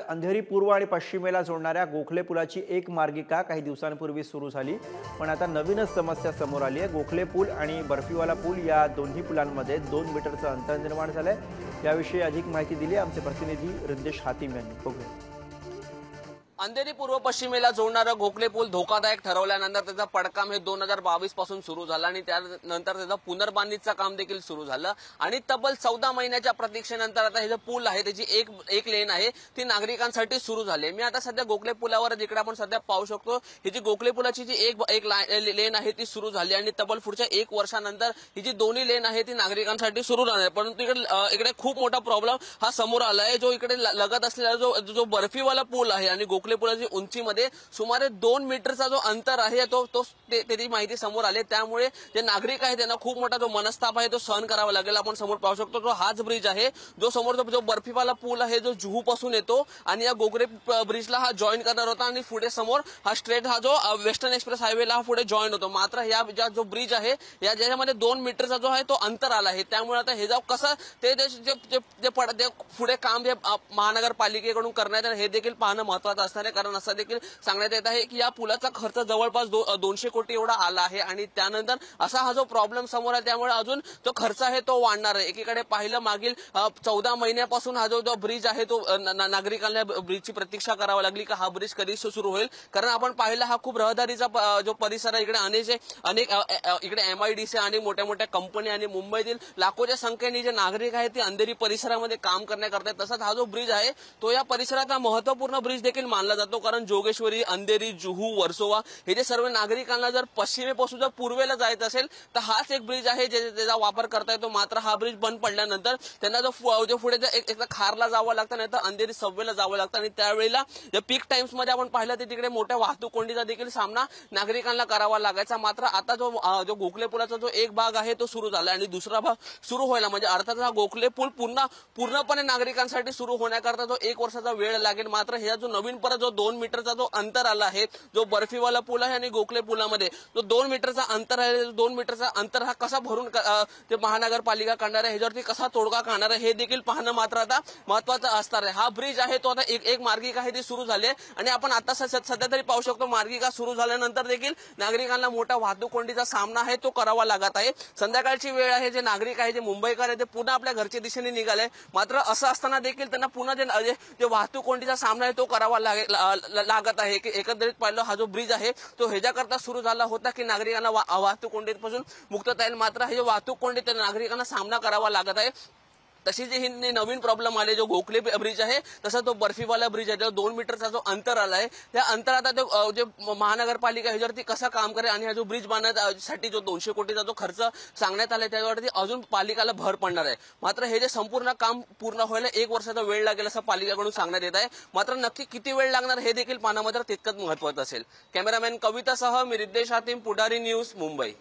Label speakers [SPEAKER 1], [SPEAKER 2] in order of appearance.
[SPEAKER 1] अंधेरी पूर्व आणि पश्चिमेला जोडणाऱ्या गोखले पुलाची एक मार्गिका काही दिवसांपूर्वी सुरू झाली, पण आता नवीनच समस्या समोर आली आहे। गोखले पूल आणि बर्फीवाला पूल या दोन्ही पुलांमध्ये 2 मीटरचं अंतर निर्माण झालंय। याविषयी अधिक माहिती दिली आमचे प्रतिनिधी रिद्देश हातीम यांनी। बघूया।
[SPEAKER 2] अंधेरी पूर्व पश्चिमेला जोडणारा गोखले पूल धोकादायक ठरवल्यानंतर त्याचा पडकाम हे 2022 पासून सुरू झाला आणि त्यानंतर त्याचा पुनर्बांधणीचं काम देखील सुरू झालं आणि तब्बल 14 महिन्याच्या प्रतीक्षेनंतर आता हे जो पूल आहे त्याची एक लेन आहे ती नागरिकांसाठी सुरू झाली। मी आता सध्या गोखले पुलावर जिकडे आपण सध्या पाहू शकतो ही जी गोखले पुलाची जी एक लेन आहे ती सुरू झाली आणि तब्बल पुढच्या 1 वर्षानंतर ही जी दोन्ही लेन आहे ती नागरिकांसाठी सुरू राहणार। परंतु इकडे खूप मोठा प्रॉब्लेम हा समोर आलाय। जो इकडे लगत असलेला जो बर्फीवाला पूल आहे आणि गोखले पुलाची उंचीमध्ये सुमारे 2 मीटरचा जो अंतर आहे त्याची माहिती समोर आली। त्यामुळे जे नागरिक आहेत त्यांना खूप मोठा जो मनस्ताप आहे तो सहन करावा लागेल। आपण समोर पाहू शकतो तो हाच ब्रिज आहे जो समोर जो बर्फीवाला पूल आहे जो जुहू पासून येतो आणि या गोखले ब्रिजला हा जॉईन करणार होता आणि पुढे समोर हा स्ट्रेट हा जो वेस्टर्न एक्सप्रेस हायवेला हा पुढे जॉईन होतो। मात्र या जो ब्रिज आहे ज्याच्यामध्ये 2 मीटरचा जो आहे तो अंतर आला आहे। त्यामुळे आता हे कसं ते पुढे काम जे महानगरपालिकेकडून करण्यात हे देखील पाहणं महत्त्वाचं असणार आहे। कारण असं देखील सांगण्यात येत आहे की या पुलाचा खर्च जवळपास 200 कोटी एवढा आला आहे आणि त्यानंतर असा हा जो प्रॉब्लेम समोर आहे त्यामुळे अजून जो खर्च आहे तो वाढणार आहे। एकीकडे पाहिलं मागील 14 महिन्यापासून हा जो ब्रिज आहे तो नागरिकांना ब्रिजची प्रतीक्षा करावी लागली की हा ब्रिज कधी सुरू होईल। कारण आपण पाहिलं हा खूप रहदारीचा जो परिसर आहे। इकडे अनेक इकडे MIDC आणि मोठ्या मोठ्या कंपनी आणि मुंबईतील लाखोच्या संख्येने जे नागरिक आहेत ते अंधेरी परिसरामध्ये काम करण्याकरता। तसंच हा जो ब्रिज आहे तो या परिसराचा महत्त्वपूर्ण ब्रिज देखील मानला जातो। कारण जोगेश्वरी, अंधेरी, जुहू, वर्सोवा हे जे सर्व नागरिकांना जर पश्चिमेपासून जर पूर्वेला जायचं असेल तर हाच एक ब्रिज आहे ज्याचा वापर करता येतो। मात्र हा ब्रिज बंद पडल्यानंतर त्यांना जो पुढे एकदा खारला जावं लागतं नाही तर अंधेरी सबवेला जावं लागतं आणि त्यावेळेला पीक टाइम्स मध्ये आपण पाहिलं तर तिकडे मोठ्या वाहतूक कोंडीचा देखील सामना नागरिकांना करावा लागायचा। मात्र आता जो गोखले पुलाचा जो एक भाग आहे तो सुरू झाला आणि दुसरा भाग सुरू व्हायला म्हणजे अर्थात हा गोखले पूल पूर्णपणे नागरिकांसाठी सुरू होण्याकरता जो 1 वर्षाचा वेळ लागेल। मात्र ह्या जो नवीन परत जो 2 मीटरचा जो अंतर आला आहे जो बर्फीवाला पूल आहे आणि गोखले पुलामध्ये जो 2 मीटरचा अंतर आहे 2 मीटरचा अंतर हा कसा भरून ते महानगरपालिका करणार आहे ह्याच्यावरती कसा तोडगा काढणार आहे हे देखील पाहणं मात्र आता महत्त्वाचं असणार आहे। हा ब्रिज आहे तो आता एक मार्गिका आहे ती सुरू झाली आहे आणि आपण आता सध्या तरी पाहू शकतो मार्गिका सुरू झाल्यानंतर देखील नागरिकांना मोठा वाहतूक कोंडीचा सामना आहे तो करावा लागत आहे। संध्याकाळची वेळ आहे। जे नागरिक आहे जे मुंबईकर आहे ते पुन्हा आपल्या घरच्या दिशेने निघाले। मात्र असं असताना देखील त्यांना पुन्हा जे वाहतूक कोंडीचा सामना आहे तो करावा लागत आहे। की एकंदरीत पाहिलं हा जो ब्रिज आहे तो ह्याच्याकरता सुरू झाला होता की नागरिकांना वाहतूक कोंडीपासून मुक्तता येईल। मात्र हे वाहतूक कोंडीत नागरिकांना सामना करावा लागत आहे। तशी जी ही नवीन प्रॉब्लेम आले जो गोखले ब्रिज आहे तसा तो बर्फीवाला ब्रिज आहे जो 2 मीटरचा जो अंतर आलाय त्या अंतरात जे महानगरपालिका ह्याच्यावरती कसं काम करेल आणि हा जो ब्रिज बांधण्यासाठी जो 200 कोटीचा जो खर्च सांगण्यात आलाय त्याच्यावरती अजून पालिकाला भर पडणार आहे। मात्र हे जे संपूर्ण काम पूर्ण व्हायला 1 वर्षाचा वेळ लागेल असं पालिकेकडून सांगण्यात येत आहे। मात्र नक्की किती वेळ लागणार हे देखील पाहणं मात्र तितकंच महत्त्वाचं असेल। कॅमेरामॅन कवितासह मी रिद्देश हातीम, पुढारी न्यूज, मुंबई।